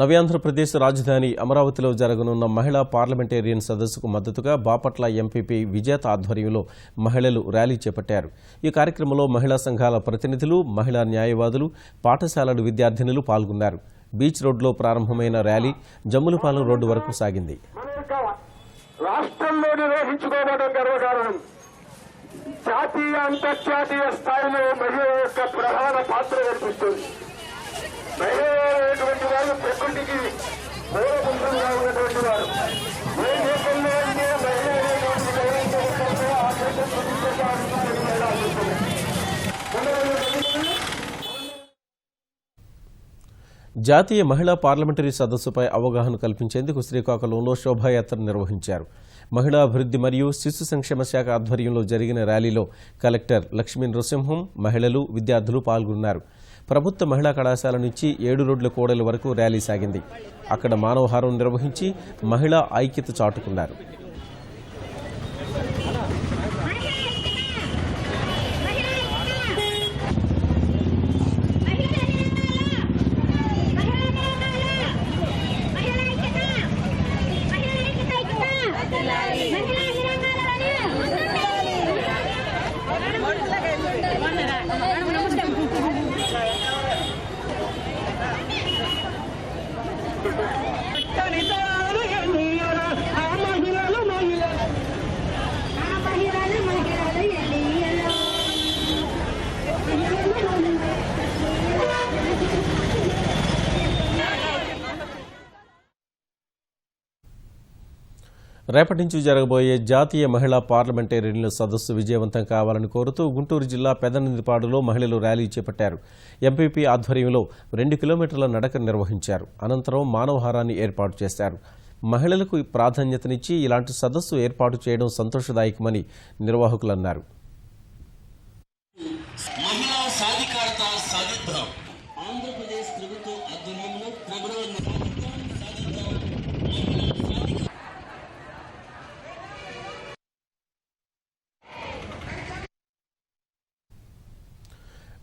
నవ్యాంధ్రప్రదేశ్ రాజధాని అమరావతిలో జరగనున్న మహిళా పార్లమెంటేరియన్ సదస్సుకు మద్దతుగా బాపట్ల ఎంపీపీ విజేత ఆధ్వర్యంలో మహిళలు ర్యాలీ చేపట్టారు. ఈ కార్యక్రమంలో మహిళా సంఘాల ప్రతినిధులు, మహిళా న్యాయవాదులు, పాఠశాలల విద్యార్థినులు పాల్గొన్నారు. బీచ్ రోడ్లో ప్రారంభమైన ర్యాలీ జమ్ములపాలెం రోడ్డు వరకు సాగింది. రాష్ట్రంలో నిర్వహించుకోవడం గర్వకారణం. జాతీయ అంతర్జాతీయ స్థాయిలో మహిళ యొక్క ప్రధాన పాత్ర కనిపిస్తుంది. మహిళటువంటి వారు ప్రకృతికి మూలపుంజంగా ఉన్నటువంటి వారు. ఏ దేశంలో అయితే మహిళ అనేటువంటి గౌరవించబడుతుందో ఆ దేశం జాతీయ మహిళా పార్లమెంటరీ సదస్సుపై అవగాహన కల్పించేందుకు శ్రీకాకుళంలో శోభాయాత్ర నిర్వహించారు. మహిళా అభివృద్ధి మరియు శిశు సంక్షేమ శాఖ ఆధ్వర్యంలో జరిగిన ర్యాలీలో కలెక్టర్ లక్ష్మీ నృసింహం, మహిళలు, విద్యార్థులు పాల్గొన్నారు. ప్రభుత్వ మహిళా కళాశాల నుంచి 7 రోడ్ల కూడలి వరకు ర్యాలీ సాగింది. అక్కడ మానవహారం నిర్వహించి మహిళా ఐక్యత చాటుకున్నారు. రేపటి నుంచి జరగబోయే జాతీయ మహిళా పార్లమెంటేరియన్ల సదస్సు విజయవంతం కావాలని కోరుతూ గుంటూరు జిల్లా పెదనందిపాడులో మహిళలు ర్యాలీ చేపట్టారు. ఎంపీపీ ఆధ్వర్యంలో 2 కిలోమీటర్ల నడక నిర్వహించారు. అనంతరం మానవహారాన్ని ఏర్పాటు చేశారు. మహిళలకు ప్రాధాన్యతనిచ్చి ఇలాంటి సదస్సు ఏర్పాటు చేయడం సంతోషదాయకమని నిర్వాహకులు అన్నారు.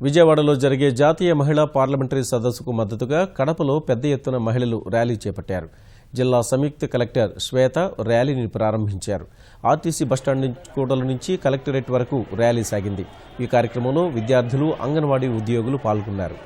విజయవాడలో జరిగే జాతీయ మహిళా పార్లమెంటరీ సదస్సుకు మద్దతుగా కడపలో పెద్ద ఎత్తున మహిళలు ర్యాలీ చేపట్టారు. జిల్లా సంయుక్త కలెక్టర్ శ్వేత ర్యాలీని ప్రారంభించారు. ఆర్టీసీ బస్టాండ్ కూడల నుంచి కలెక్టరేట్ వరకు ర్యాలీ సాగింది. ఈ కార్యక్రమంలో విద్యార్థులు, అంగన్వాడీ ఉద్యోగులు పాల్గొన్నారు.